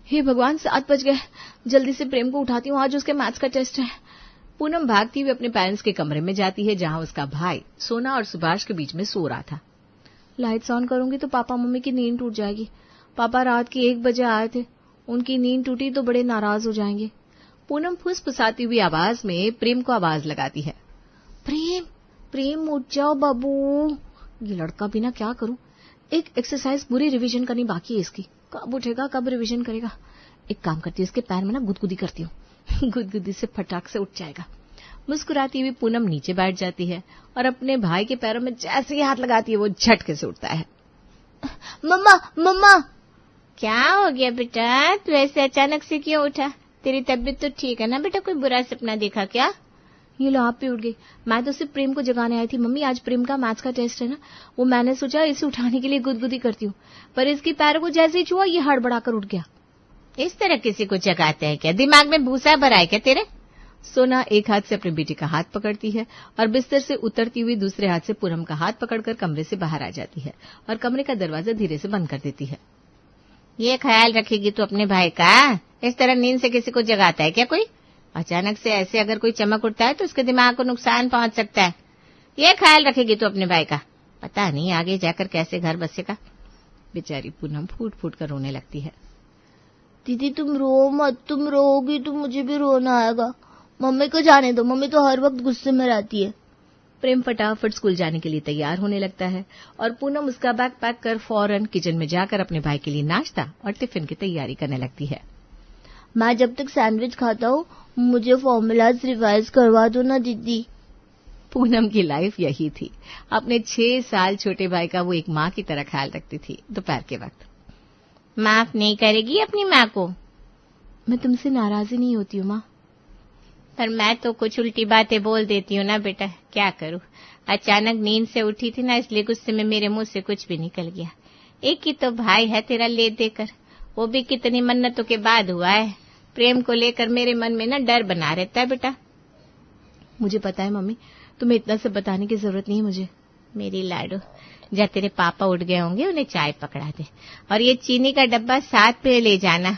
हे भगवान 7 बज गए, जल्दी से प्रेम को उठाती हूँ, आज उसके मैथ्स का टेस्ट है। पूनम भागती हुई अपने पेरेंट्स के कमरे में जाती है जहां उसका भाई सोना और सुभाष के बीच में सो रहा था। लाइट्स ऑन करूंगी तो पापा मम्मी की नींद टूट जाएगी। पापा रात के 1 बजे आए थे, उनकी नींद टूटी तो बड़े नाराज हो जाएंगे। पूनम फुसफुसाती हुई आवाज में प्रेम को आवाज लगाती है। प्रेम, प्रेम उठ जाओ बाबू। ये लड़का भी ना क्या करूं, एक एक्सरसाइज पूरी रिवीजन करनी बाकी है इसकी, कब उठेगा कब रिवीजन करेगा। एक काम करती हूँ, इसके पैर में ना गुदगुदी करती हूँ, गुदगुदी से फटाक से उठ जाएगा। मुस्कुराती हुई पूनम नीचे बैठ जाती है और अपने भाई के पैरों में जैसे ही हाथ लगाती है वो झटके से उठता है। मम्मा मम्मा। क्या हो गया बेटा, तू ऐसे अचानक से क्यों उठा? तेरी तबीयत तो ठीक है ना बेटा? कोई बुरा सपना देखा क्या? ये लो आप भी उठ गई। मैं तो सिर्फ प्रेम को जगाने आई थी मम्मी, आज प्रेम का मैथ्स का टेस्ट है ना, वो मैंने सोचा इसे उठाने के लिए गुदगुदी करती हूँ, पर इसकी पैर को जैसे ही छुआ ये हड़बड़ाकर उठ गया। इस तरह किसी को जगाते हैं क्या? दिमाग में भूसा भरा है क्या तेरे? सोना एक हाथ से अपने बेटे का हाथ पकड़ती है और बिस्तर से उतरती हुई दूसरे हाथ से पूनम का हाथ पकड़कर कमरे से बाहर आ जाती है और कमरे का दरवाजा धीरे से बंद कर देती है। ये ख्याल रखेगी तू अपने भाई का? इस तरह नींद से किसी को जगाता है क्या कोई? अचानक से ऐसे अगर कोई चमक उठता है तो उसके दिमाग को नुकसान पहुंच सकता है। ये ख्याल रखेगी तू अपने भाई का? पता नहीं आगे जाकर कैसे घर बसेगा। बेचारी पूनम फूट फूट कर रोने लगती है। दीदी तुम रो मत, तुम रोगी तो मुझे भी रोना आएगा। मम्मी को जाने दो, मम्मी तो हर वक्त गुस्से में रहती है। प्रेम फटाफट स्कूल जाने के लिए तैयार होने लगता है और पूनम उसका बैग पैक कर फौरन किचन में जाकर अपने भाई के लिए नाश्ता और टिफिन की तैयारी करने लगती है। मैं जब तक सैंडविच खाता हूँ मुझे फॉर्मूलाज रिवाइज करवा दो ना दीदी। पूनम की लाइफ यही थी। अपने 6 साल छोटे भाई का वो एक माँ की तरह ख्याल रखती थी। दोपहर के वक्त माफ नहीं करेगी अपनी माँ को? मैं तुमसे नाराज ही नहीं होती हूँ माँ, पर मैं तो कुछ उल्टी बातें बोल देती हूँ ना बेटा, क्या करूँ। अचानक नींद से उठी थी ना, इसलिए गुस्से में मेरे मुंह से कुछ भी निकल गया। एक ही तो भाई है तेरा ले देकर, वो भी कितनी मन्नतों के बाद हुआ है। प्रेम को लेकर मेरे मन में ना डर बना रहता है बेटा। मुझे पता है मम्मी, तुम्हें इतना सब बताने की जरूरत नहीं है मुझे। मेरी लाडो, जा तेरे पापा उठ गए होंगे, उन्हें चाय पकड़ा दे और ये चीनी का डब्बा साथ पे ले जाना।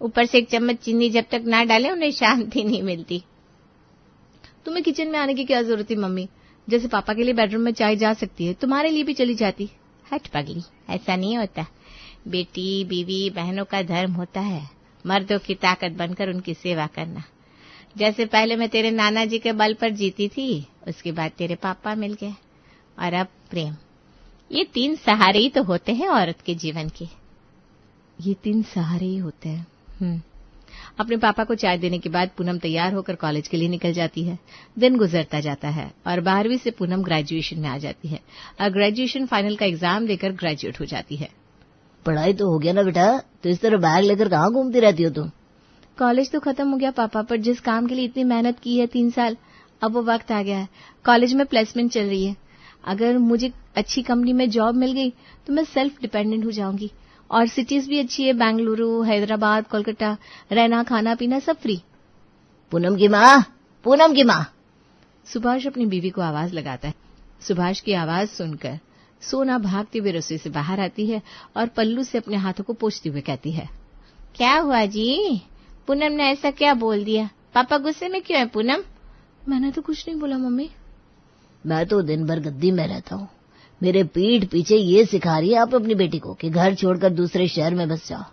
ऊपर से 1 चम्मच चीनी जब तक ना डाले उन्हें शांति नहीं मिलती। तुम्हें किचन में आने की क्या जरूरत थी मम्मी? जैसे पापा के लिए बेडरूम में चाय जा सकती है, तुम्हारे लिए भी चली जाती। हट पगली, ऐसा नहीं होता। बेटी बीवी बहनों का धर्म होता है मर्दों की ताकत बनकर उनकी सेवा करना। जैसे पहले मैं तेरे नाना जी के बल पर जीती थी, उसके बाद तेरे पापा मिल गए और अब प्रेम। ये 3 सहारे ही तो होते हैं औरत के जीवन के। ये 3 सहारे ही होते हैं। अपने पापा को चाय देने के बाद पूनम तैयार होकर कॉलेज के लिए निकल जाती है। दिन गुजरता जाता है और 12वीं से पूनम ग्रेजुएशन में आ जाती है और ग्रेजुएशन फाइनल का एग्जाम देकर ग्रेजुएट हो जाती है। पढ़ाई तो हो गया ना बेटा, तो इस तरह बैग लेकर कहाँ घूमती रहती हो तुम? कॉलेज तो खत्म हो गया पापा, पर जिस काम के लिए इतनी मेहनत की है 3 साल, अब वो वक्त आ गया है। कॉलेज में प्लेसमेंट चल रही है। अगर मुझे अच्छी कंपनी में जॉब मिल गई तो मैं सेल्फ डिपेंडेंट हो जाऊंगी और सिटीज भी अच्छी है, बेंगलुरु, हैदराबाद, कोलकाता, रहना खाना पीना सब फ्री। पूनम की माँ, पूनम की माँ। सुभाष अपनी बीवी को आवाज लगाता है। सुभाष की आवाज सुनकर सोना भागते हुए रसोई से बाहर आती है और पल्लू से अपने हाथों को पोंछते हुए कहती है, क्या हुआ जी? पूनम ने ऐसा क्या बोल दिया? पापा गुस्से में क्यों है पूनम? मैंने तो कुछ नहीं बोला मम्मी। मैं तो दिन भर गद्दी में रहता हूँ, मेरे पीठ पीछे ये सिखा रही है आप अपनी बेटी को कि घर छोड़कर दूसरे शहर में बस जाओ।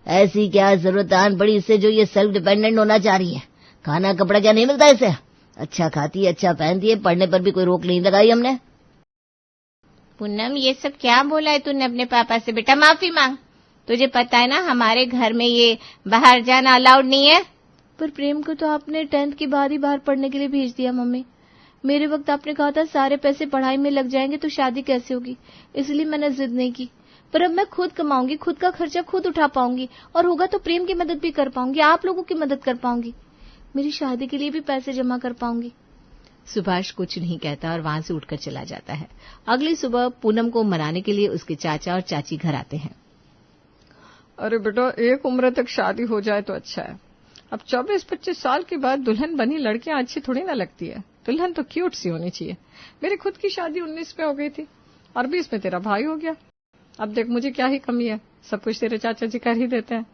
ऐसी क्या जरूरत आन पड़ी इससे जो ये सेल्फ डिपेंडेंट होना चाह रही है? खाना कपड़ा क्या नहीं मिलता इसे? अच्छा खाती है, अच्छा पहनती है, पढ़ने पर भी कोई रोक नहीं लगाई हमने। पूनम ये सब क्या बोला है तूने अपने पापा से? बेटा माफी मांग। तुझे पता है ना हमारे घर में ये बाहर जाना अलाउड नहीं है। पर प्रेम को तो आपने 10th के बाद ही बाहर पढ़ने के लिए भेज दिया मम्मी। मेरे वक्त आपने कहा था सारे पैसे पढ़ाई में लग जाएंगे तो शादी कैसे होगी, इसलिए मैंने जिद नहीं की। पर अब मैं खुद कमाऊंगी, खुद का खर्चा खुद उठा पाऊंगी और होगा तो प्रेम की मदद भी कर पाऊंगी, आप लोगों की मदद कर पाऊंगी, मेरी शादी के लिए भी पैसे जमा कर पाऊंगी। सुभाष कुछ नहीं कहता और वहां से उठकर चला जाता है। अगली सुबह पूनम को मनाने के लिए उसके चाचा और चाची घर आते हैं। अरे बेटा, एक उम्र तक शादी हो जाए तो अच्छा है। अब 24-25 साल के बाद दुल्हन बनी लड़कियां अच्छी थोड़ी ना लगती है। दुल्हन तो क्यूट सी होनी चाहिए। मेरी खुद की शादी 19 में हो गई थी और 20 में तेरा भाई हो गया। अब देख मुझे क्या ही कमी है, सब कुछ तेरे चाचा जी कर ही देते हैं।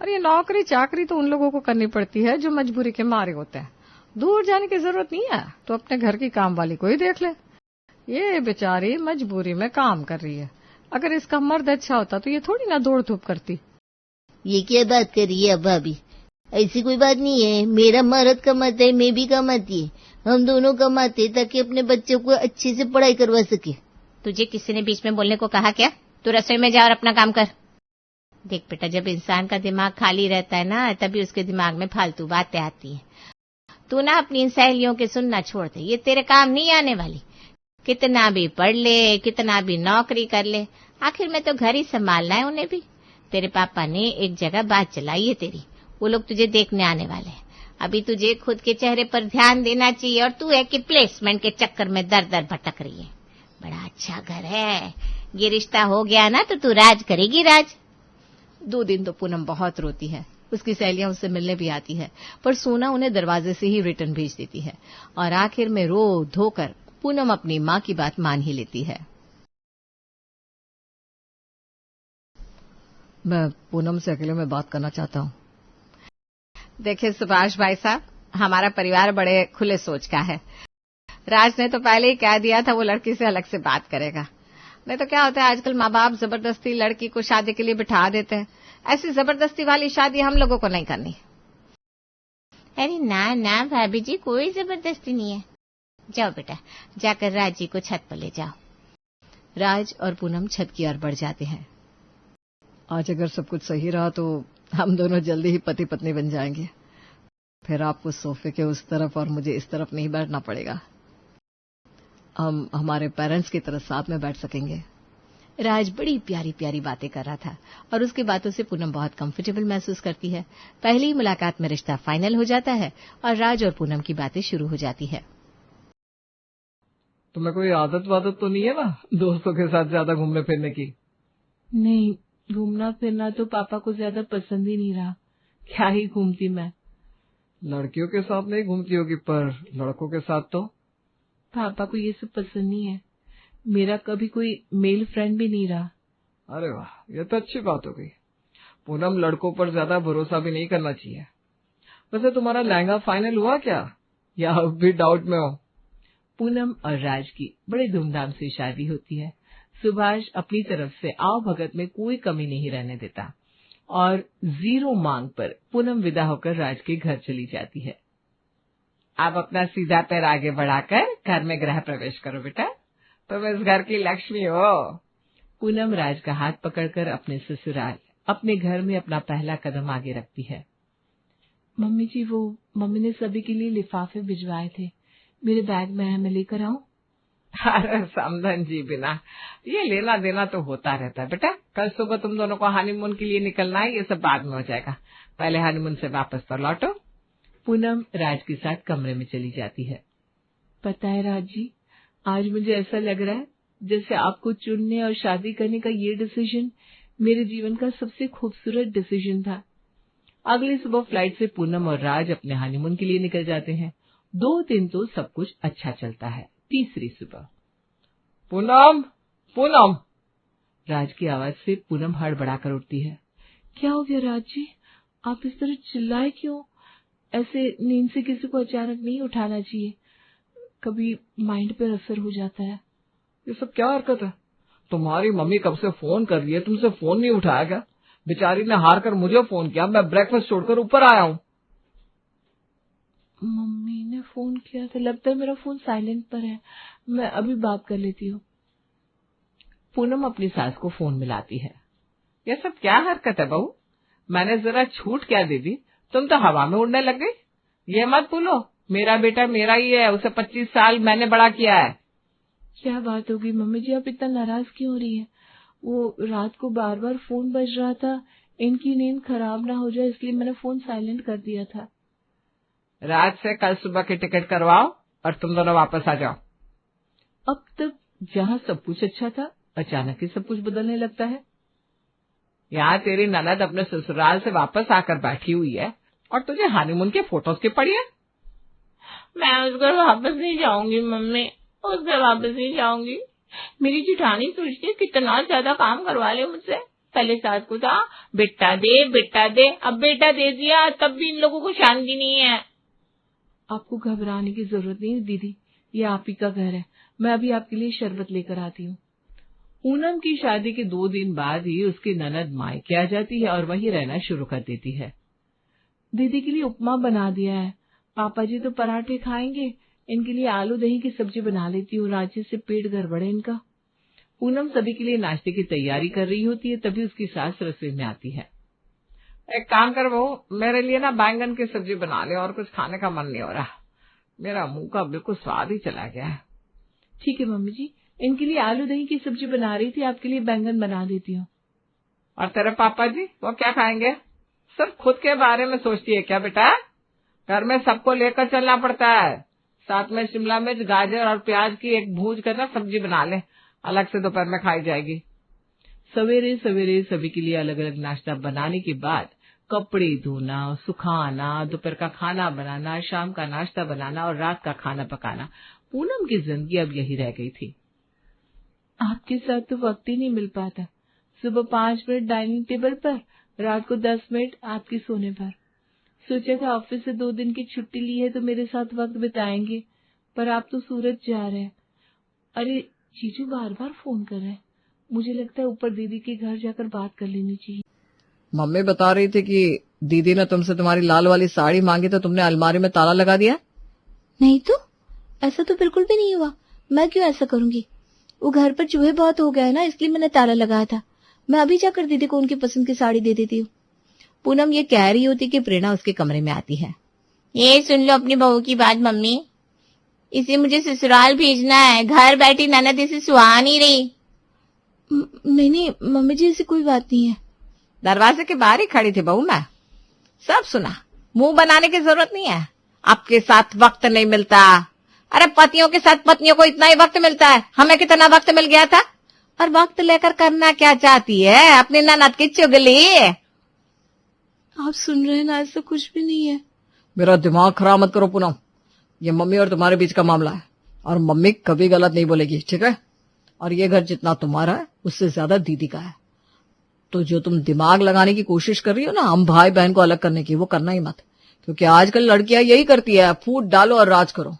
और ये नौकरी चाकरी तो उन लोगों को करनी पड़ती है जो मजबूरी के मारे होते हैं। दूर जाने की जरूरत नहीं है तो अपने घर की काम वाली को ही देख ले। ये बेचारी मजबूरी में काम कर रही है। अगर इसका मर्द अच्छा होता तो ये थोड़ी ना दौड़ धूप करती। ये क्या बात कर रही है अब भाभी? ऐसी कोई बात नहीं है। मेरा मर्द कमाता है, मैं भी कमाती है, हम दोनों कमाते ताकि अपने बच्चों को अच्छे से पढ़ाई करवा सके। तुझे किसी ने बीच में बोलने को कहा क्या? तू रसोई में जा और अपना काम कर। देख बेटा, जब इंसान का दिमाग खाली रहता है ना, तभी उसके दिमाग में फालतू बातें आती है। तू ना अपनी इन सहेलियों के सुनना छोड़ दे, ये तेरे काम नहीं आने वाली। कितना भी पढ़ ले, कितना भी नौकरी कर ले, आखिर में तो घर ही संभालना है उन्हें भी। तेरे पापा ने एक जगह बात चलाई है तेरी, वो लोग तुझे देखने आने वाले हैं। अभी तुझे खुद के चेहरे पर ध्यान देना चाहिए और तू है कि प्लेसमेंट के चक्कर में दर दर भटक रही है। बड़ा अच्छा घर है, ये रिश्ता हो गया ना तो तू राज करेगी राज। 2 दिन तो पूनम बहुत रोती है। उसकी सहेलियां उससे मिलने भी आती है, पर सोना उन्हें दरवाजे से ही रिटर्न भेज देती है और आखिर में रो धोकर पूनम अपनी मां की बात मान ही लेती है। मैं पूनम से अकेले में बात करना चाहता हूँ। देखिए सुभाष भाई साहब, हमारा परिवार बड़े खुले सोच का है। राज ने तो पहले ही कह दिया था वो लड़की से अलग से बात करेगा। नहीं तो क्या होता है, आजकल माँ बाप जबरदस्ती लड़की को शादी के लिए बिठा देते हैं। ऐसी जबरदस्ती वाली शादी हम लोगों को नहीं करनी। अरे ना ना भाभी जी, कोई जबरदस्ती नहीं है। जाओ बेटा, जाकर राज जी को छत पर ले जाओ। राज और पूनम छत की ओर बढ़ जाते हैं। आज अगर सब कुछ सही रहा तो हम दोनों जल्दी ही पति पत्नी बन जाएंगे। फिर आपको सोफे के उस तरफ और मुझे इस तरफ नहीं बैठना पड़ेगा। हम हमारे पेरेंट्स की तरह साथ में बैठ सकेंगे। राज बड़ी प्यारी प्यारी बातें कर रहा था और उसकी बातों से पूनम बहुत कंफर्टेबल महसूस करती है। पहली ही मुलाकात में रिश्ता फाइनल हो जाता है और राज और पूनम की बातें शुरू हो जाती है। तुम्हें कोई आदत वादत तो नहीं है ना दोस्तों के साथ ज्यादा घूमने फिरने की? नहीं, घूमना फिरना तो पापा को ज्यादा पसंद ही नहीं रहा। क्या ही घूमती मैं। लड़कियों के साथ नहीं घूमती होगी, पर लड़कों के साथ तो? पापा को ये सब पसंद नहीं है। मेरा कभी कोई मेल फ्रेंड भी नहीं रहा। अरे वाह, ये तो अच्छी बात हो गई। पूनम, लड़कों पर ज्यादा भरोसा भी नहीं करना चाहिए। वैसे तुम्हारा लहंगा फाइनल हुआ क्या, या अब भी डाउट में हो? पूनम और राज की बड़े धूमधाम से शादी होती है। सुभाष अपनी तरफ से आओ भगत में कोई कमी नहीं रहने देता और 0 मांग पर पूनम विदा होकर राज के घर चली जाती है। आप अपना सीधा पैर आगे बढ़ाकर घर में गृह प्रवेश करो बेटा, तुम इस घर की लक्ष्मी हो। पूनम राज का हाथ पकड़कर अपने ससुराल, अपने घर में अपना पहला कदम आगे रखती है। मम्मी जी, वो मम्मी ने सभी के लिए लिफाफे भिजवाए थे, मेरे बैग में है, मैं लेकर आऊं? अरे समधन जी, बिना ये लेना देना तो होता रहता है बेटा। कल सुबह तुम दोनों को हनीमून के लिए निकलना है, ये सब बाद में हो जाएगा। पहले हनीमून से वापस तो लौटो। पूनम राज के साथ कमरे में चली जाती है। पता है राज जी, आज मुझे ऐसा लग रहा है जैसे आपको चुनने और शादी करने का ये डिसीजन मेरे जीवन का सबसे खूबसूरत डिसीजन था। अगली सुबह फ्लाइट से पूनम और राज अपने हनीमून के लिए निकल जाते हैं। 2 दिन तो सब कुछ अच्छा चलता है। तीसरी सुबह, पूनम, पूनम। राज की आवाज से पूनम हड़बड़ाकर उठती है। क्या हो गया राज जी, आप इस तरह चिल्लाए क्यों? ऐसे नींद से किसी को अचानक नहीं उठाना चाहिए, कभी माइंड पर असर हो जाता है। ये सब क्या हरकत है? तुम्हारी मम्मी कब से फोन कर रही है, तुमसे फोन नहीं उठाया क्या? बेचारी ने हार कर मुझे फोन किया, मैं ब्रेकफास्ट छोड़कर ऊपर आया हूँ। मम्मी ने फोन किया था, लगता है मेरा फोन साइलेंट पर है, मैं अभी बात कर लेती हूँ। पूनम अपनी सास को फोन मिलाती है। ये सब क्या हरकत है बहू? मैंने जरा छूट क्या दे दी, तुम तो हवा में उड़ने लग गई। ये मत भूलो, मेरा बेटा मेरा ही है, उसे 25 साल मैंने बड़ा किया है। क्या बात होगी मम्मी जी, आप इतना नाराज क्यों हो रही हैं? वो रात को बार बार फोन बज रहा था, इनकी नींद खराब ना हो जाए इसलिए मैंने फोन साइलेंट कर दिया था। रात से कल सुबह की टिकट करवाओ और तुम दोनों वापस आ जाओ। अब तक जहाँ सब कुछ अच्छा था, अचानक ही सब कुछ बदलने लगता है। यहाँ तेरी ननद अपने ससुराल से वापस आकर बैठी हुई है और तुझे हनीमून के फोटोज की पड़ी है। मैं उस घर वापस नहीं जाऊंगी मम्मी, उस घर वापस नहीं जाऊंगी। मेरी जिठानी सोचती है कितना ज्यादा काम करवा ले मुझसे, पहले सास को था बेटा दे, अब बेटा दे दिया, तब भी इन लोगों को शांति नहीं है। आपको घबराने की जरूरत नहीं दीदी, ये आप ही का घर है। मैं अभी आपके लिए शरबत लेकर आती हूँ। पूनम की शादी के 2 दिन बाद ही उसकी ननद मायके आ जाती है और वहीं रहना शुरू कर देती है। दीदी के लिए उपमा बना दिया है, पापा जी तो पराठे खाएंगे, इनके लिए आलू दही की सब्जी बना लेती हूँ, रांची से पेट गड़बड़ है इनका। पूनम सभी के लिए नाश्ते की तैयारी कर रही होती है, तभी उसकी सास रसोई में आती है। एक काम कर बहू, मेरे लिए ना बैंगन की सब्जी बना ले, और कुछ खाने का मन नहीं हो रहा, मेरा मुंह का बिल्कुल स्वाद ही चला गया है। ठीक है मम्मी जी, इनके लिए आलू दही की सब्जी बना रही थी, आपके लिए बैंगन बना देती हूँ। और तेरे पापा जी वो क्या खाएंगे? सिर्फ खुद के बारे में सोचती है क्या बेटा? घर में सबको लेकर चलना पड़ता है। साथ में शिमला मिर्च, गाजर और प्याज की एक भूज कर सब्जी बना ले, अलग से दोपहर में खाई जाएगी। सवेरे सवेरे सभी के लिए अलग अलग नाश्ता बनाने के बाद कपड़े धोना, सुखाना, दोपहर का खाना बनाना, शाम का नाश्ता बनाना और रात का खाना पकाना, पूनम की जिंदगी अब यही रह गई थी। आपके साथ तो वक्त ही नहीं मिल पाता। सुबह 5 मिनट डाइनिंग टेबल पर, रात को 10 मिनट आपके सोने पर। सोचा था ऑफिस से 2 दिन की छुट्टी ली है तो मेरे साथ वक्त बिताएंगे, पर आप तो सूरत जा रहे हैं। अरे जीजू बार बार फोन कर रहे हैं, मुझे लगता है ऊपर दीदी के घर जाकर बात कर लेनी चाहिए। मम्मी बता रही थी कि दीदी ने तुमसे तुम्हारी लाल वाली साड़ी मांगी तो तुमने अलमारी में ताला लगा दिया। नहीं तो, ऐसा तो बिल्कुल भी नहीं हुआ। मैं क्यों ऐसा करूंगी? वो घर पर चूहे बहुत हो गए ना, इसलिए मैंने ताला लगाया था। मैं अभी जाकर दीदी को उनकी पसंद की साड़ी दे देती हूँ। पूनम ये कह रही होती कि प्रेरणा उसके कमरे में आती है। ये सुन लो अपनी बहू की बात मम्मी, इसे मुझे ससुराल भेजना है, घर बैठी ननद इसे सुहा नहीं रही। नहीं मम्मी जी, ऐसी कोई बात नहीं है। दरवाजे के बाहर ही खड़ी थी बहू, मैं सब सुना। मुंह बनाने की जरूरत नहीं है। आपके साथ वक्त नहीं मिलता। अरे पतियों के साथ पत्नियों को इतना ही वक्त मिलता है, हमें कितना वक्त मिल गया था। और वक्त लेकर करना क्या चाहती है? अपनी ननद की चुगली। आप सुन रहे हैं ना, ऐसा कुछ भी नहीं है। मेरा दिमाग खराब मत करो पूनम, ये मम्मी और तुम्हारे बीच का मामला है और मम्मी कभी गलत नहीं बोलेगी, ठीक है? और ये घर जितना तुम्हारा है उससे ज्यादा दीदी का है। तो जो तुम दिमाग लगाने की कोशिश कर रही हो ना, हम भाई बहन को अलग करने की, वो करना ही मत, क्योंकि आजकल लड़कियां यही करती है, फूट डालो और राज करो।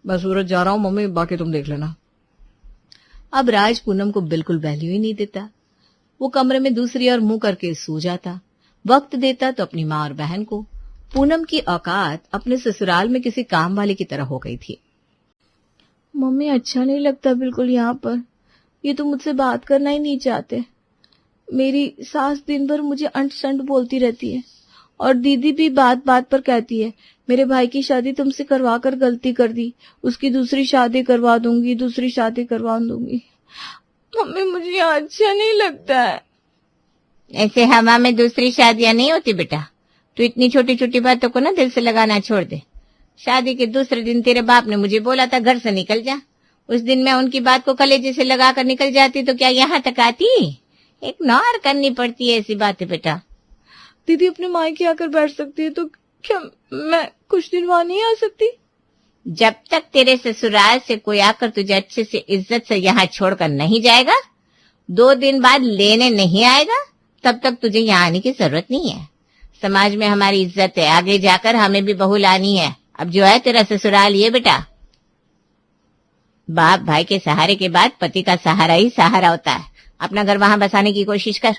मैं सूरत जा रहा हूँ मम्मी, बाकी तुम देख लेना। अब राज पूनम को बिल्कुल वैल्यू ही नहीं देता। वो कमरे में दूसरी ओर मुंह करके सो जाता। वक्त देता तो अपनी माँ और बहन को। पूनम की औकात अपने ससुराल में किसी काम वाले की तरह हो गई थी। मम्मी अच्छा नहीं लगता बिल्कुल यहाँ पर। ये तो मुझसे बात करना ही नहीं चाहते। मेरी सास दिन भर मुझे अंट संट बोलती रहती है और दीदी भी बात बात पर कहती है, मेरे भाई की शादी तुमसे करवा कर गलती कर दी, उसकी दूसरी शादी करवा दूंगी, दूसरी शादी करवा दूंगी। मम्मी मुझे यहाँ अच्छा नहीं लगता है। ऐसे हवा में दूसरी शादियां नहीं होती बेटा। तू इतनी छोटी छोटी बातों को ना दिल से लगाना छोड़ दे। शादी के दूसरे दिन तेरे बाप ने मुझे बोला था घर से निकल जा। उस दिन मैं उनकी बात को कलेजे से लगा कर निकल जाती तो क्या यहाँ तक आती? इग्नोर करनी पड़ती है ऐसी बातें बेटा। दीदी अपने मायके आकर बैठ सकती है, तो क्या मैं कुछ दिन वहां नहीं आ सकती? जब तक तेरे ससुराल से कोई आकर तुझे अच्छे से इज्जत से यहाँ छोड़कर नहीं जाएगा, 2 दिन बाद लेने नहीं आएगा, तब तक तुझे यहाँ आने की जरूरत नहीं है। समाज में हमारी इज्जत है, आगे जाकर हमें भी बहू लानी है। अब जो है तेरा ससुराल ये बेटा। बाप भाई के सहारे के बाद पति का सहारा ही सहारा होता है। अपना घर वहां बसाने की कोशिश कर।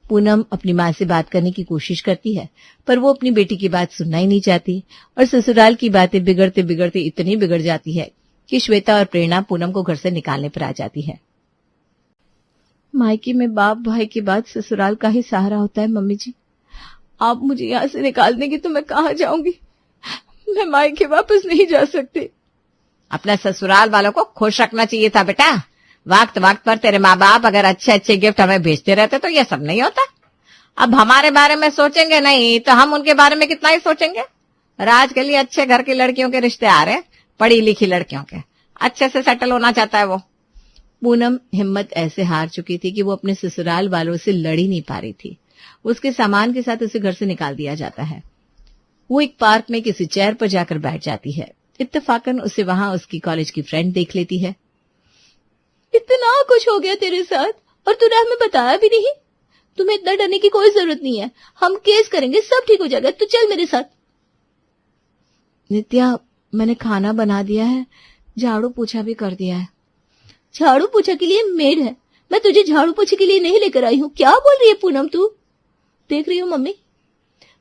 पूनम अपनी माँ से बात करने की कोशिश करती है, पर वो अपनी बेटी की बात सुनना ही नहीं चाहती और ससुराल की बातें बिगड़ते बिगड़ते इतनी बिगड़ जाती है कि श्वेता और प्रेरणा पूनम को घर से निकालने पर आ जाती है। मायके में बाप भाई के बाद ससुराल का ही सहारा होता है। मम्मी जी, आप मुझे यहाँ से निकाल देंगी तो मैं कहाँ जाऊंगी? मैं मायके वापस नहीं जा सकती। अपना ससुराल वालों को खुश रखना चाहिए था बेटा। वक्त वक्त पर तेरे माँ बाप अगर अच्छे अच्छे गिफ्ट हमें भेजते रहते तो ये सब नहीं होता। अब हमारे बारे में सोचेंगे नहीं तो हम उनके बारे में कितना ही सोचेंगे। राज के लिए अच्छे घर की लड़कियों के रिश्ते आ रहे, पढ़ी लिखी लड़कियों के, अच्छे से सेटल होना चाहता है वो। पूनम हिम्मत ऐसे हार चुकी थी कि वो अपने ससुराल वालों से लड़ ही नहीं पा रही थी। उसके सामान के साथ उसे घर से निकाल दिया जाता है। वो एक पार्क में किसी चेयर पर जाकर बैठ जाती है। इत्तेफाकन उसे वहां उसकी कॉलेज की फ्रेंड देख लेती है। इतना कुछ हो गया तेरे साथ और तूने हमें बताया भी नहीं। तुम्हें इतना डरने की कोई जरूरत नहीं है, हम केस करेंगे, सब ठीक हो जाएगा, तू चल मेरे साथ। नित्या, मैंने खाना बना दिया है, झाड़ू पोछा भी कर दिया है। झाड़ू पोछा के लिए मेड है, मैं तुझे झाड़ू पोछे के लिए नहीं लेकर आई हूँ। क्या बोल रही है पूनम तू? देख रही हो मम्मी,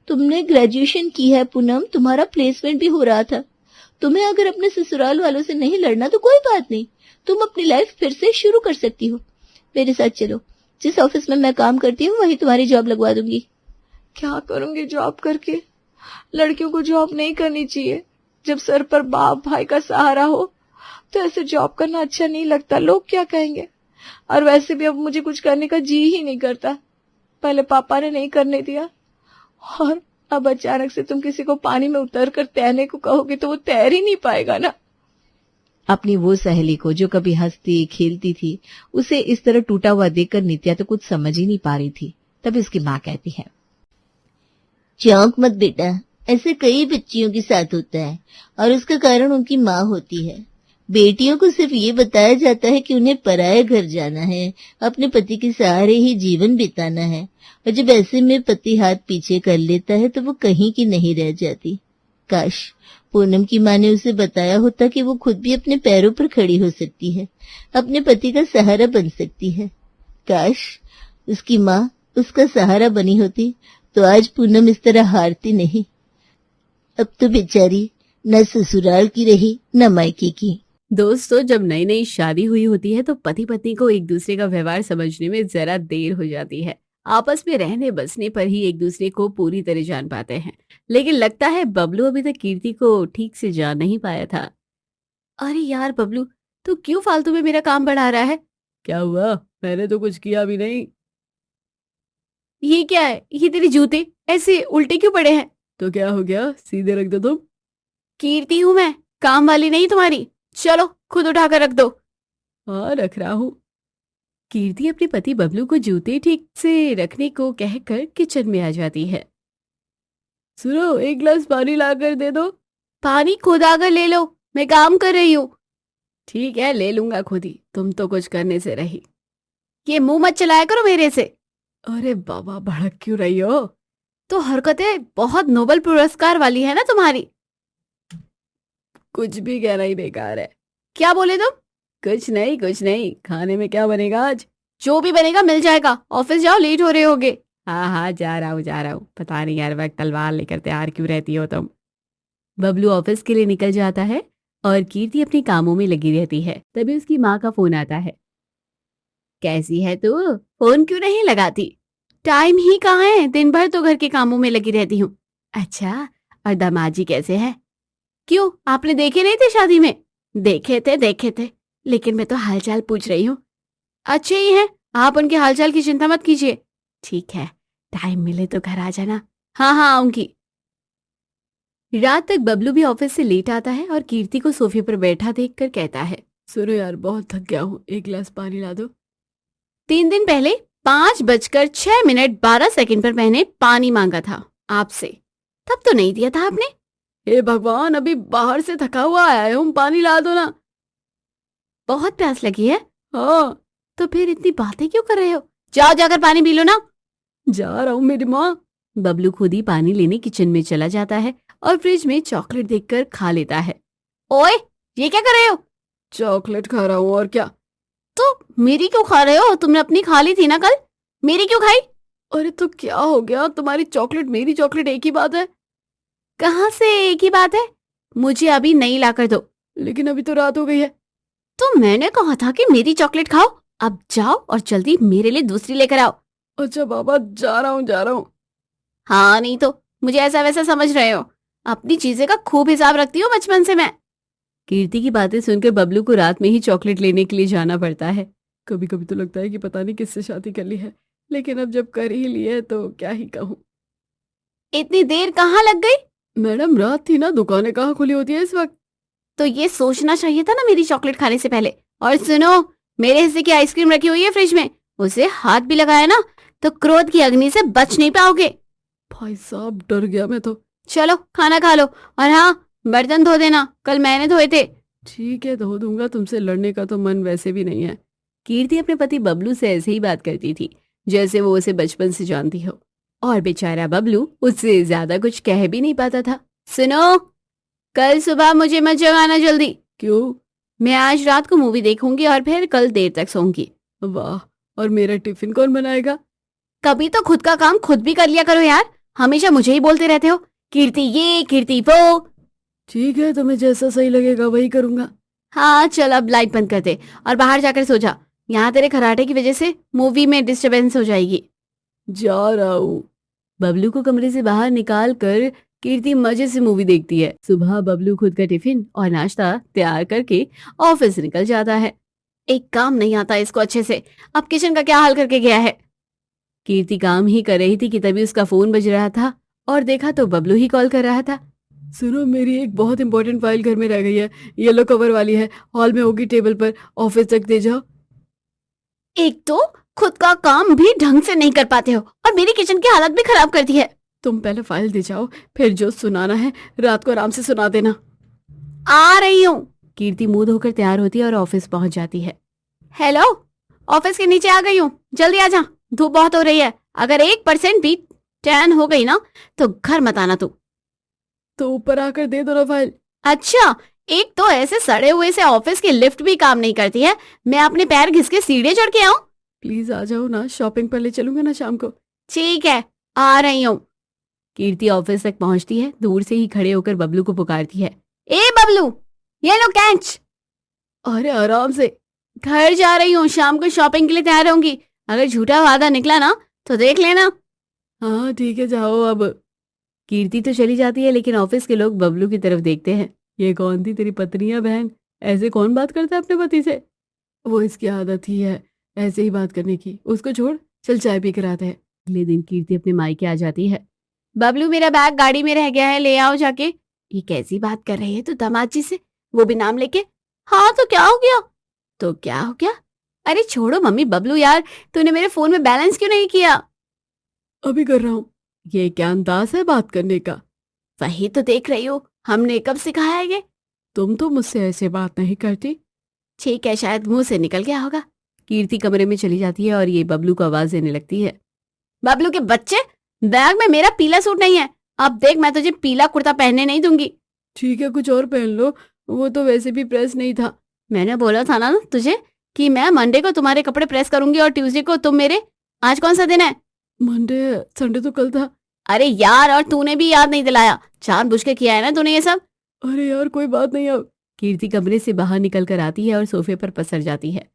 तुमने ग्रेजुएशन की है पूनम, तुम्हारा प्लेसमेंट भी हो रहा था। तुम्हें अगर अपने ससुराल वालों से नहीं लड़ना तो कोई बात नहीं, तुम अपनी लाइफ फिर से शुरू कर सकती हो। मेरे साथ चलो, जिस ऑफिस में मैं काम करती हूँ वहीं तुम्हारी जॉब लगवा दूंगी। क्या करूंगी जॉब करके? लड़कियों को जॉब नहीं करनी चाहिए। जब सर पर बाप भाई का सहारा हो तो ऐसे जॉब करना अच्छा नहीं लगता। लोग क्या कहेंगे? और वैसे भी अब मुझे कुछ करने का जी ही नहीं करता। पहले पापा ने नहीं करने दिया, और अब अचानक से तुम किसी को पानी में उतर कर तैरने को कहोगे तो वो तैर ही नहीं पाएगा ना। अपनी वो सहेली को जो कभी हंसती खेलती थी, उसे इस तरह टूटा हुआ देखकर नित्या तो कुछ समझ ही नहीं पा रही थी। तब इसकी माँ कहती है, चौंक मत बेटा, ऐसे कई बच्चियों के साथ होता है और उसका कारण उनकी माँ होती है। बेटियों को सिर्फ ये बताया जाता है कि उन्हें पराये घर जाना है, अपने पति के सहारे ही जीवन बिताना है, और जब ऐसे में पति हाथ पीछे कर लेता है तो वो कहीं की नहीं रह जाती। काश पूनम की माँ ने उसे बताया होता कि वो खुद भी अपने पैरों पर खड़ी हो सकती है, अपने पति का सहारा बन सकती है। काश उसकी माँ उसका सहारा बनी होती तो आज पूनम इस तरह हारती नहीं। अब तो बेचारी न ससुराल की रही न मायके की। दोस्तों, जब नई नई शादी हुई होती है तो पति पत्नी को एक दूसरे का व्यवहार समझने में जरा देर हो जाती है। आपस में रहने बसने पर ही एक दूसरे को पूरी तरह जान पाते हैं। लेकिन लगता है बबलू अभी तक कीर्ति को ठीक से जान नहीं पाया था। अरे यार बबलू, तू क्यों फालतू में मेरा काम बढ़ा रहा है? क्या हुआ? मैंने तो कुछ किया भी नहीं। ये क्या है? ये तेरे जूते ऐसे उल्टे क्यों पड़े हैं? तो क्या हो गया, सीधे रख दो तुम। कीर्ति हूं मैं, काम वाली नहीं तुम्हारी। चलो खुद उठाकर रख दो। हाँ रख रहा हूं। कीर्ति अपने पति बबलू को जूते ठीक से रखने को कहकर किचन में आ जाती है। सुनो, एक गिलास पानी लाकर दे दो। पानी खुद आकर ले लो, मैं काम कर रही हूँ। ठीक है, ले लूंगा खुद ही, तुम तो कुछ करने से रही। ये मुंह मत चलाया करो मेरे से। अरे बाबा, भड़क क्यों रही हो? तो हरकतें बहुत नोबल पुरस्कार वाली है ना तुम्हारी। कुछ भी कहना ही बेकार है। क्या बोले तुम? कुछ नहीं। खाने में क्या बनेगा आज? जो भी बनेगा मिल जाएगा। ऑफिस जाओ, लेट हो रहे होगे। हाँ जा रहा हूँ। पता नहीं यार, वक्त तलवार लेकर तैयार क्यों रहती हो तुम। बबलू ऑफिस के लिए निकल जाता है और कीर्ति अपने कामों में लगी रहती है। तभी उसकी माँ का फोन आता है। कैसी है तू? फोन क्यों नहीं लगाती? टाइम ही कहाँ है, दिन भर तो घर के कामों में लगी रहती हूँ। अच्छा, और दामाद जी कैसे है? क्यों, आपने देखे नहीं थे शादी में? देखे थे, लेकिन मैं तो हालचाल पूछ रही हूँ। अच्छे ही हैं, आप उनके हालचाल की चिंता मत कीजिए। ठीक है, टाइम मिले तो घर आ जाना। हाँ आऊंगी। रात तक बबलू भी ऑफिस से लेट आता है और कीर्ति को सोफे पर बैठा देखकर कहता है, सुनो यार, बहुत थक गया हूँ, एक गिलास पानी ला दो। 3 दिन पहले 5:06 पर मैंने पानी मांगा था आपसे, तब तो नहीं दिया था आपने। हे भगवान, अभी बाहर से थका हुआ आया हूँ, पानी ला दो ना। बहुत प्यास लगी है? हाँ। तो फिर इतनी बातें क्यों कर रहे हो? जाओ जाकर पानी पी लो ना। जा रहा हूँ मेरी माँ। बबलू खुद ही पानी लेने किचन में चला जाता है और फ्रिज में चॉकलेट देखकर खा लेता है। ओए, ये क्या कर रहे हो? चॉकलेट खा रहा हूँ, और क्या। तो मेरी क्यों खा रहे हो? तुमने अपनी खा ली थी ना कल, मेरी क्यों खाई? अरे तो क्या हो गया, तुम्हारी चॉकलेट मेरी चॉकलेट एक ही बात है। कहाँ से एक ही बात है? मुझे अभी नहीं ला कर दो। लेकिन अभी तो रात हो गई है। तो मैंने कहा था कि मेरी चॉकलेट खाओ। अब जाओ और जल्दी मेरे लिए दूसरी लेकर आओ। अच्छा बाबा, जा रहा हूँ। हाँ, नहीं तो मुझे ऐसा वैसा समझ रहे हो। अपनी चीजें का खूब हिसाब रखती हूँ बचपन से मैं। कीर्ति की बातें सुनकर बबलू को रात में ही चॉकलेट लेने के लिए जाना पड़ता है। कभी कभी तो लगता है कि पता नहीं किससे शादी कर ली है, लेकिन अब जब कर ही ली है तो क्या ही कहूँ। इतनी देर कहाँ लग गई? मैडम, रात थी ना, दुकानें कहाँ खुली होती है इस वक्त। तो ये सोचना चाहिए था ना मेरी चॉकलेट खाने से पहले। और सुनो, मेरे हिस्से की आइसक्रीम रखी हुई है फ्रिज में, उसे हाथ भी लगाया ना तो क्रोध की अग्नि से बच नहीं पाओगे। भाई साहब, डर गया मैं तो। चलो खाना खा लो, और हाँ, बर्तन धो देना, कल मैंने धोए थे। ठीक है, धो दूंगा, तुमसे लड़ने का तो मन वैसे भी नहीं है। कीर्ति अपने पति बबलू से ऐसे ही बात करती थी जैसे वो उसे बचपन से जानती हो, और बेचारा बबलू उससे ज्यादा कुछ कह भी नहीं पाता था। सुनो, कल सुबह मुझे मत जगाना जल्दी। क्यों? मैं आज रात को मूवी देखूंगी और फिर कल देर तक सोऊंगी। वाह, और मेरा टिफिन कौन बनाएगा? कभी तो खुद का काम खुद भी कर लिया करो यार, हमेशा मुझे ही बोलते रहते हो, कीर्ति ये कीर्ति वो। ठीक है, तुम्हें जैसा सही लगेगा वही करूंगा। हाँ चल, अब लाइट बंद कर दे और बाहर जाकर सो जा, यहाँ तेरे खराटे की वजह से मूवी में डिस्टरबेंस हो जाएगी। जा रहा हूँ। बबलू को कमरे से बाहर निकाल कर कीर्ति मजे से मूवी देखती है। सुबह बबलू खुद का टिफिन और नाश्ता तैयार करके ऑफिस निकल जाता है। एक काम नहीं आता इसको अच्छे से, अब किचन का क्या हाल करके गया है। कीर्ति काम ही कर रही थी कि तभी उसका फोन बज रहा था और देखा तो बबलू ही कॉल कर रहा था। सुनो, मेरी एक बहुत इंपॉर्टेंट फाइल घर में रह गई है, येलो कवर वाली है, हॉल में होगी टेबल पर, ऑफिस तक दे जाओ। एक तो खुद का काम भी ढंग से नहीं कर पाते हो और मेरी किचन की हालत भी खराब कर दी है। तुम पहले फाइल दे जाओ, फिर जो सुनाना है रात को आराम से सुना देना। आ रही हूँ। कीर्ति मुंह धोकर तैयार होती है और ऑफिस पहुंच जाती है। हेलो, ऑफिस के नीचे आ गई हूँ, जल्दी आ जा, धूप बहुत हो रही है, अगर 1% भी टैन हो गई ना तो घर मत आना तू। तो ऊपर आकर दे दो ना फाइल। अच्छा, एक तो ऐसे सड़े हुए से ऑफिस की लिफ्ट भी काम नहीं करती है, मैं अपने पैर घिस के सीढ़ियां चढ़ के आऊं? प्लीज आ जाओ ना, शॉपिंग पर ले चलूंगा ना शाम को। ठीक है, आ रही हूँ। कीर्ति ऑफिस तक पहुंचती है, दूर से ही खड़े होकर बबलू को पुकारती है। ए बबलू, ये लो कैच। अरे आराम से, घर जा रही हूँ, शाम को शॉपिंग के लिए तैयार होंगी, अगर झूठा वादा निकला ना तो देख लेना। हाँ ठीक है, जाओ अब। कीर्ति तो चली जाती है, लेकिन ऑफिस के लोग बबलू की तरफ देखते हैं। ये कौन थी, तेरी पत्नी या बहन? ऐसे कौन बात करता है अपने पति से? वो इसकी आदत ही है ऐसे ही बात करने की, उसको छोड़, चल चाय पी कर आते हैं। अगले दिन कीर्ति अपने मायके आ जाती है। बबलू, मेरा बैग गाड़ी में रह गया है, ले आओ जाके। ये कैसी बात कर रही है तू दामाद जी से, वो भी नाम लेके? हाँ तो क्या हो गया? तो क्या हो गया? अरे छोड़ो मम्मी, बबलू यार, तूने मेरे फोन में बैलेंस क्यों नहीं किया? अभी कर रहा हूँ। ये क्या अंदाज है बात करने का? वही तो देख रही हो, हमने कब सिखाया है ये? तुम तो मुझसे ऐसे बात नहीं करती। ठीक है, शायद मुंह से निकल गया होगा। कीर्ति कमरे में चली जाती है और ये बबलू को आवाज देने लगती है। बबलू के बच्चे, बैग में मेरा पीला सूट नहीं है, अब देख मैं तुझे पीला कुर्ता पहनने नहीं दूंगी। ठीक है, कुछ और पहन लो, वो तो वैसे भी प्रेस नहीं था। मैंने बोला था ना तुझे कि मैं मंडे को तुम्हारे कपड़े प्रेस करूंगी और ट्यूसडे को तुम मेरे। आज कौन सा दिन है? मंडे, संडे तो कल था। अरे यार, और तूने भी याद नहीं दिलाया, जानबूझ के किया है ना तूने ये सब। अरे यार कोई बात नहीं। अब कीर्ति कमरे से बाहर निकल कर आती है और सोफे पर पसर जाती है।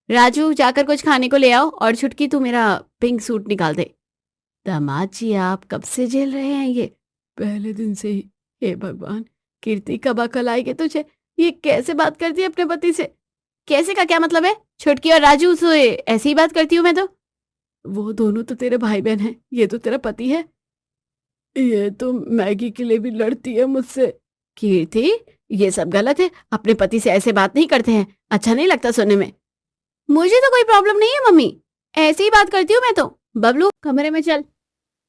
राजू, जाकर कुछ खाने को ले आओ, और छुटकी तू मेरा पिंक सूट निकाल दे। दामाद जी, आप कब से झेल रहे हैं ये? पहले दिन से ही। हे भगवान, कीर्ति कब अकल आएगी तुझे? ये कैसे बात करती है अपने पति से? कैसे का क्या मतलब है? छुटकी और राजू से ऐसी ही बात करती हूँ मैं तो। वो दोनों तो तेरे भाई बहन हैं, ये तो तेरा पति है। ये तो मैगी के लिए भी लड़ती है मुझसे। कीर्ति, ये सब गलत है, अपने पति से ऐसे बात नहीं करते हैं, अच्छा नहीं लगता सुनने में। मुझे तो कोई प्रॉब्लम नहीं है मम्मी, ऐसी ही बात करती हूँ मैं तो। बबलू, कमरे में चल।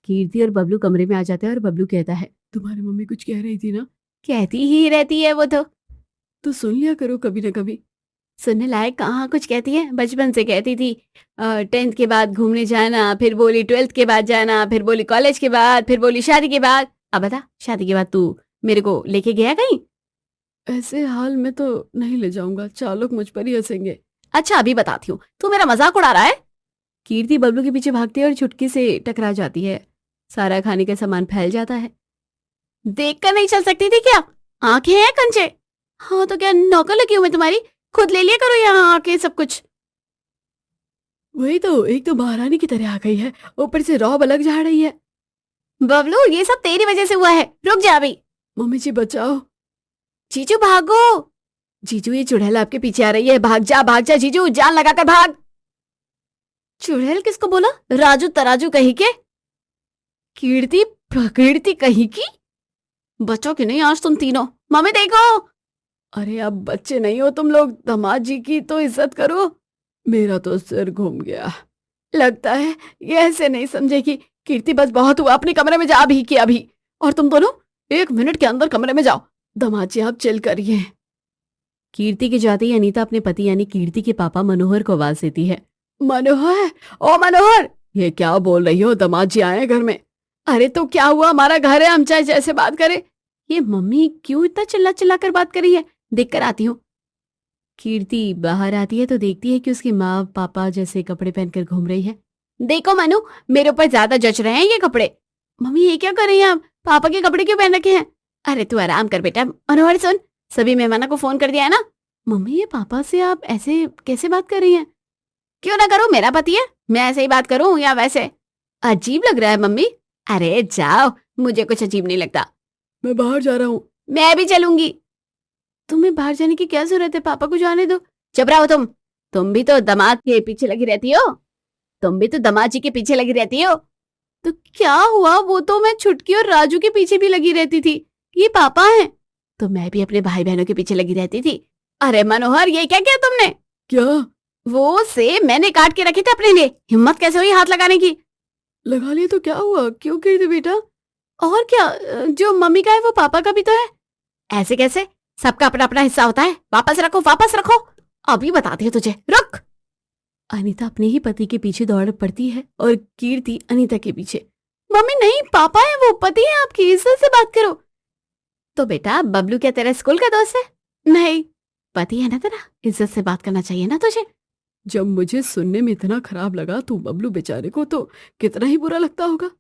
कीर्ति और बबलू कमरे में आ जाते हैं और बबलू कहता है, तुम्हारी मम्मी कुछ कह रही थी ना? कहती ही रहती है वो तो सुन लिया करो कभी ना कभी। सुनने लायक कहाँ कुछ कहती है, बचपन से कहती थी 10th के बाद घूमने जाना, फिर बोली 12th के बाद जाना, फिर बोली कॉलेज के बाद, फिर बोली शादी के बाद। अब बता, शादी के बाद तू मेरे को लेके गया कहीं? ऐसे हाल में तो नहीं ले जाऊंगा, 4 लोग मुझ पर ही हंसेंगे। अच्छा अभी बताती हूँ, तू मेरा मजाक उड़ा रहा है? कीर्ति बबलू के पीछे भागती है और चुटकी से टकरा जाती है। सारा खाने का सामान फैल जाता है। देख कर नहीं चल सकती थी क्या? आंखें हैं कंचे? हाँ तो क्या नौकर लगी हूं मैं तुम्हारी? खुद ले लिया करो यहाँ आके सब कुछ। वही तो, एक तो महारानी की तरह आ गई है, ऊपर से रौब अलग जा रही है। बबलू, ये सब तेरी वजह से हुआ है, रुक जा अभी। मम्मी जी बचाओ। जीजू भागो। जीजू, ये चुड़ैल आपके पीछे आ रही है, भाग जा जीजू, जान लगाकर भाग। चुड़ैल किसको बोला? राजू तराजू कहीं के? कीर्ति प्रकृति कहीं की? बचो कि नहीं आज तुम तीनों? मम्मी देखो। अरे अब बच्चे नहीं हो तुम लोग, दामाद जी की तो इज्जत करो। मेरा तो सिर घूम गया, लगता है ये ऐसे नहीं समझेगी। कीर्ति बस बहुत हुआ, अपने कमरे में जा अभी की अभी। और तुम दोनों 1 मिनट के अंदर कमरे में जाओ। दामाद जी आप चिल करिए। कीर्ति के जाते ही अनीता अपने पति यानी कीर्ति के पापा मनोहर को आवाज देती है। मनोहर, ओ मनोहर, ये क्या बोल रही हो? दामाद जी आए हैं घर में। अरे तो क्या हुआ, हमारा घर है, हम चाहे जैसे बात करें। ये मम्मी क्यों इतना चिल्ला चिल्ला कर बात कर रही है, देख कर आती हूँ। कीर्ति बाहर आती है तो देखती है कि उसकी माँ पापा जैसे कपड़े पहनकर घूम रही है। देखो मनु, मेरे ऊपर ज्यादा जच रहे हैं ये कपड़े। मम्मी ये क्या कर रही हैं आप? पापा के कपड़े क्यों पहन रखे हैं? अरे तू आराम कर बेटा। मनोहर सुन, सभी मेहमानों को फोन कर दिया है ना? मम्मी ये पापा से आप ऐसे कैसे बात कर रही हैं? क्यों ना करूं, मेरा पति है, मैं ऐसे ही बात करूं या वैसे? अजीब लग रहा है मम्मी। अरे जाओ, मुझे कुछ अजीब नहीं लगता। मैं बाहर जा रहा हूँ। मैं भी चलूंगी। तुम्हें बाहर जाने की क्या जरूरत है, पापा को जाने दो। चुप रहो तुम भी तो दामाद के पीछे लगी रहती हो। तुम भी तो दामाद जी के पीछे लगी रहती हो। तो क्या हुआ, वो तो मैं छुटकी और राजू के पीछे भी लगी रहती थी, ये पापा हैं। तो मैं भी अपने भाई बहनों के पीछे लगी रहती थी। अरे मनोहर, ये क्या किया तुमने? क्या? वो सेब मैंने काट के रखे थे अपने लिए, हिम्मत कैसे हुई हाथ लगाने की? लगा लिए तो क्या हुआ, क्यों गिरी थी बेटा? और क्या, जो मम्मी का है वो पापा का भी तो है। ऐसे कैसे? सबका अपना अपना हिस्सा होता है। वापस रखो, वापस रखो, अभी बताती है तुझे, रुक। अनीता अपने ही पति के पीछे दौड़ पड़ती है और कीर्ति अनीता के पीछे। मम्मी नहीं, पापा है वो, पति है आपकी, इज्जत से बात करो। तो बेटा बबलू क्या तेरा स्कूल का दोस्त है? नहीं, पति है ना तेरा, इज्जत से बात करना चाहिए ना तुझे। जब मुझे सुनने में इतना खराब लगा तो बबलू बेचारे को तो कितना ही बुरा लगता होगा।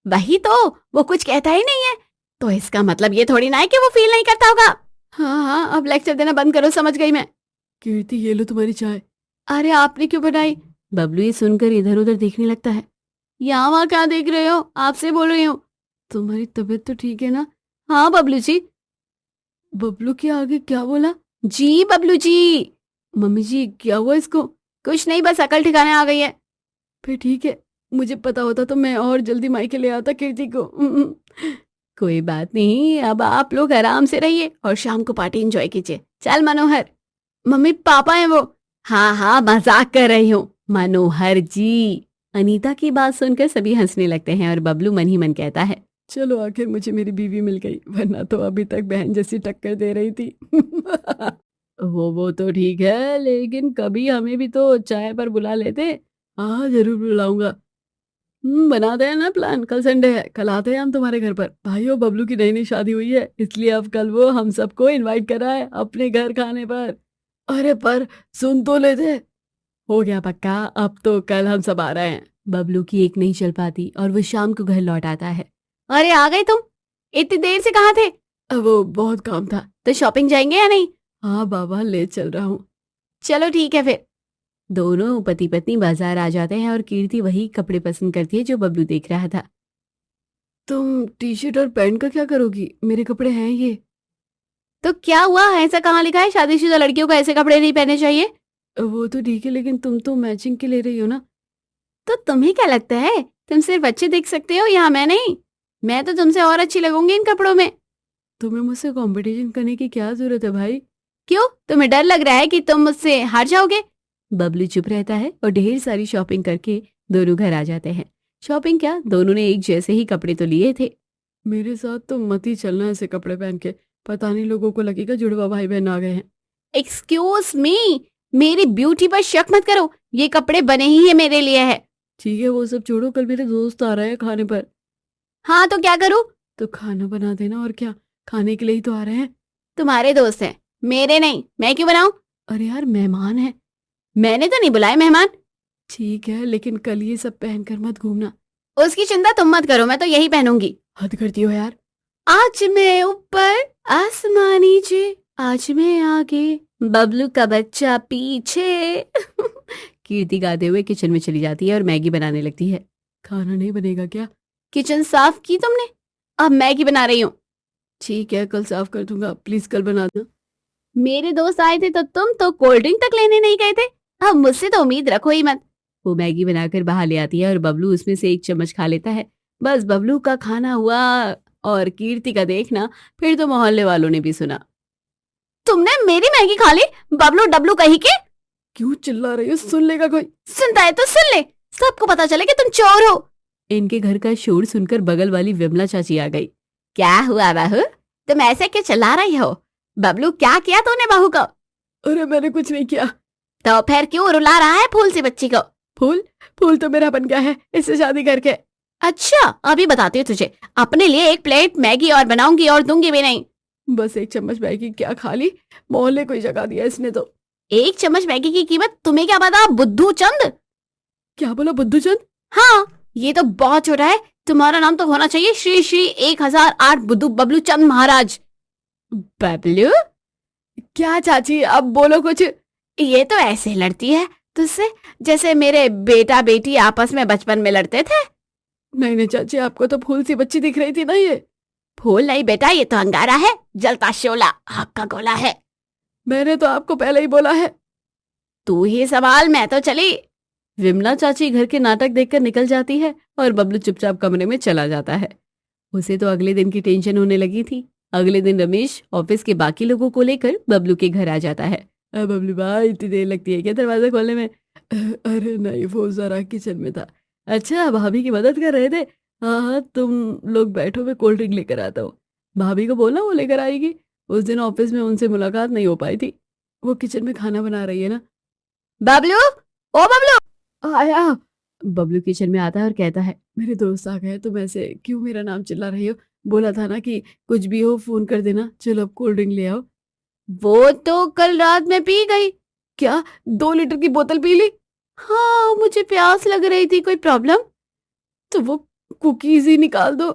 वही तो, वो कुछ कहता ही नहीं है, तो इसका मतलब ये थोड़ी ना है कि वो फील नहीं करता होगा। हाँ, अब लेक्चर देना बंद करो, समझ गई मैं। कीर्ति ये लो तुम्हारी चाय। अरे आपने क्यों बनाई? बबलू ये सुनकर इधर उधर देखने लगता है। यहाँ वहाँ क्या देख रहे हो, आपसे बोल रही हूँ। तुम्हारी तबीयत तो ठीक है ना? हाँ बबलू जी। बबलू के आगे क्या बोला? जी बबलू जी। मम्मी जी क्या हुआ इसको? कुछ नहीं, बस अकल ठिकाने आ गई है। फिर ठीक है, मुझे पता होता तो मैं और जल्दी मायके ले आता कीर्ति को। कोई बात नहीं, अब आप लोग आराम से रहिए और शाम को पार्टी एंजॉय कीजिए। चल मनोहर। मम्मी पापा हैं वो। हाँ, मजाक कर रही हूँ, मनोहर जी। अनीता की बात सुनकर सभी हंसने लगते हैं और बबलू मन ही मन कहता है, चलो आखिर मुझे मेरी बीवी मिल गई, वरना तो अभी तक बहन जैसी टक्कर दे रही थी। वो तो ठीक है, लेकिन कभी हमें भी तो चाय पर बुला लेते। हाँ जरूर बुलाऊंगा। बनाते हैं ना प्लान, कल संडे है, कल आते हैं हम तुम्हारे घर पर। भाइयों बबलू की नई नई शादी हुई है, इसलिए अब कल वो हम सबको इनवाइट कर रहा है अपने घर खाने पर। अरे पर सुन तो लेते। हो गया पक्का, अब तो कल हम सब आ रहे हैं। बबलू की एक नहीं चल पाती और वो शाम को घर लौट आता है। अरे आ गए तुम, इतनी देर से कहाँ थे? वो बहुत काम था। तो शॉपिंग जाएंगे या नहीं? हाँ बाबा, ले चल रहा हूँ। चलो ठीक है फिर। दोनों पति पत्नी बाजार आ जाते हैं और कीर्ति वही कपड़े पसंद करती है जो बबलू देख रहा था। तुम टी शर्ट और पैंट का क्या करोगी? मेरे कपड़े हैं ये। तो क्या हुआ, ऐसा कहाँ लिखा है शादीशुदा लड़कियों को ऐसे कपड़े नहीं पहनने चाहिए? वो तो ठीक है, लेकिन तुम तो मैचिंग के ले रही हो ना। तो तुम्हें क्या लगता है तुम सिर्फ अच्छे दिख सकते हो, यहाँ मैं नहीं? मैं तो तुमसे और अच्छी लगूंगी इन कपड़ों में। तुम्हें मुझसे कंपटीशन करने की क्या जरूरत है भाई? क्यों, तुम्हें डर लग रहा है कि तुम मुझसे हार जाओगे? बबलू चुप रहता है और ढेर सारी शॉपिंग करके दोनों घर आ जाते हैं। शॉपिंग क्या, दोनों ने एक जैसे ही कपड़े तो लिए थे। मेरे साथ तो मत ही चलना ऐसे कपड़े पहन के, पता नहीं लोगों को लगेगा जुड़वा भाई बहन आ गए हैं। एक्सक्यूज मी, मेरी ब्यूटी पर शक मत करो, ये कपड़े बने ही है मेरे लिए है। ठीक है वो सब छोड़ो, कल मेरे दोस्त आ रहे हैं खाने पर। हाँ तो क्या करूं? तो खाना बना देना, और क्या, खाने के लिए ही तो आ रहे हैं। तुम्हारे दोस्त हैं, मेरे नहीं, मैं क्यों बनाऊं? अरे यार मेहमान है, मैंने तो नहीं बुलाए मेहमान। ठीक है, लेकिन कल ये सब पहनकर मत घूमना। उसकी चिंता तुम मत करो, मैं तो यही पहनूंगी। हद करती हो यार। आज मैं ऊपर आसमान नीचे, आज मैं आगे बबलू का बच्चा पीछे। कीर्ति गाते हुए किचन में चली जाती है और मैगी बनाने लगती है। खाना नहीं बनेगा क्या? किचन साफ की तुमने? अब मैगी बना रही हूँ। ठीक है, कल साफ कर दूंगा, प्लीज कल बना दो। मेरे दोस्त आए थे तो तुम तो कोल्ड ड्रिंक तक लेने नहीं गए थे, अब मुझसे तो उम्मीद रखो ही मत। वो मैगी बनाकर बाहर ले आती है और बबलू उसमें से एक चम्मच खा लेता है। बस बबलू का खाना हुआ और कीर्ति का देखना फिर तो मोहल्ले वालों ने भी सुना। तुमने मेरी मैगी खा ली, बबलू डबलू कहीं के। क्यों चिल्ला रही हो, सुन लेगा कोई? सुनता है तो सुन ले, सबको पता चले कि तुम चोर हो। इनके घर का शोर सुनकर बगल वाली विमला चाची आ गई। क्या हुआ बहू, तुम ऐसे क्यों चिल्ला रही हो? बबलू क्या किया तूने बहू को? अरे मैंने कुछ नहीं किया। तो फिर क्यों रुला रहा है फूल सी बच्ची को? फूल तो मेरा बन गया है इससे शादी करके। अच्छा, अभी बताती हूँ तुझे। अपने लिए एक प्लेट मैगी और बनाऊंगी और दूंगी भी नहीं। बस एक चम्मच मैगी क्या खा ली, मोहल्ले को ही जगा दिया इसने तो। एक चम्मच मैगी की कीमत तुम्हें क्या पता बुद्धू चंद? क्या बोला बुद्धू चंद? हाँ, ये तो बहुत छोटा है। तुम्हारा नाम तो होना चाहिए श्री श्री 1008 बुद्धू बबलू चंद महाराज। बबलू? क्या चाची अब बोलो कुछ। ये तो ऐसे लड़ती है तुझसे जैसे मेरे बेटा बेटी आपस में बचपन में लड़ते थे। नहीं नहीं चाची, आपको तो फूल सी बच्ची दिख रही थी ना। ये फूल नहीं बेटा, ये तो अंगारा है, जलता शोला, हक का गोला है। मैंने तो आपको पहले ही बोला है। तू ही सवाल, मैं तो चली। विमला चाची घर के नाटक देखकर निकल जाती है और बबलू चुपचाप कमरे में चला जाता है। उसे तो अगले दिन की टेंशन होने लगी थी। अगले दिन रमेश ऑफिस के बाकी लोगों को लेकर बबलू के घर आ जाता है। बबलू भाई, इतनी देर लगती है क्या दरवाजा खोलने में? अरे नहीं, वो जरा किचन में था। अच्छा, भाभी की मदद कर रहे थे? हाँ, तुम लोग बैठो, मैं कोल्ड ड्रिंक लेकर आता हूँ। भाभी को बोलना, वो लेकर आएगी। उस दिन ऑफिस में उनसे मुलाकात नहीं हो पाई थी। वो किचन में खाना बना रही है ना। बबलू, ओ बबलू। आया। बबलू किचन में आता है और कहता है, मेरे दोस्त आ गए, तुम ऐसे क्यों मेरा नाम चिल्ला रही हो? बोला था ना कि कुछ भी हो फोन कर देना। चलो अब कोल्ड ड्रिंक ले आओ। वो तो कल रात में पी गई। क्या 2 लीटर की बोतल पी ली? हाँ, मुझे प्यास लग रही थी। कोई प्रॉब्लम? तो वो कुकीज ही निकाल दो।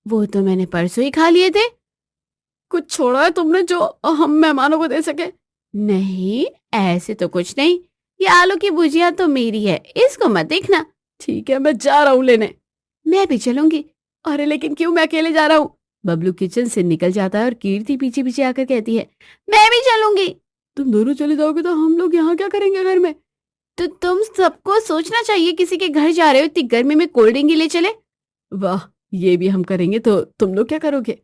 वो तो मैंने परसों ही खा लिए थे। कुछ छोड़ा है तुमने जो हम मेहमानों को दे सके? नहीं, ऐसे तो कुछ नहीं। ये आलू की भुजिया तो मेरी है, इसको मत देखना। ठीक है, मैं जा रहा हूँ लेने। मैं भी चलूंगी। अरे लेकिन क्यों, मैं अकेले जा रहा हूँ। बबलू किचन से निकल जाता है और कीर्ति पीछे पीछे आकर कहती है, मैं भी चलूंगी। तुम दोनों चले जाओगे तो हम लोग यहाँ क्या करेंगे घर में? तो तुम सबको सोचना चाहिए, किसी के घर जा रहे हो, इतनी गर्मी में कोल्ड ड्रिंक ही ले चले। वाह, ये भी हम करेंगे तो तुम लोग क्या करोगे?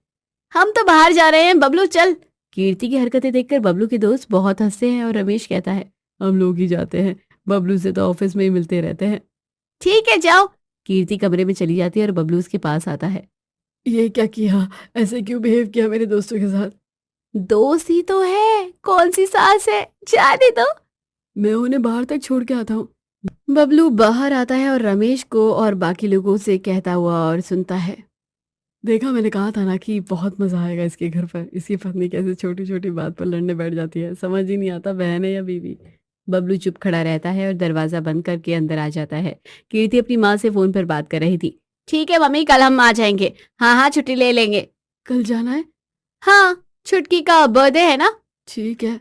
हम तो बाहर जा रहे हैं, बबलू चल। कीर्ति की हरकतें देखकर बबलू के दोस्त बहुत हंसते हैं और रमेश कहता है, हम लोग ही जाते हैं, बबलू से तो ऑफिस में ही मिलते रहते हैं। ठीक है, जाओ। कीर्ति कमरे में चली जाती है और बबलू उसके पास आता है। ये क्या किया, ऐसे क्यों बिहेव किया मेरे दोस्तों के साथ? दोस्त ही तो है, कौन सी सास है, जाने दो। मैं उन्हें बाहर तक छोड़ के आता हूँ। बबलू बाहर आता है और रमेश को और बाकी लोगों से कहता हुआ और सुनता है, देखा, मैंने कहा था ना कि बहुत मजा आएगा इसके घर पर। इसकी पत्नी कैसे छोटी छोटी बात पर लड़ने बैठ जाती है, समझ ही नहीं आता बहन है या बीवी। बबलू चुप खड़ा रहता है और दरवाजा बंद करके अंदर आ जाता है। कीर्ति अपनी माँ से फोन पर बात कर रही थी। ठीक है मम्मी, कल हम आ जाएंगे। हाँ हाँ, छुट्टी ले लेंगे। कल जाना है? हाँ, छुटकी का बर्थडे है ना। ठीक है,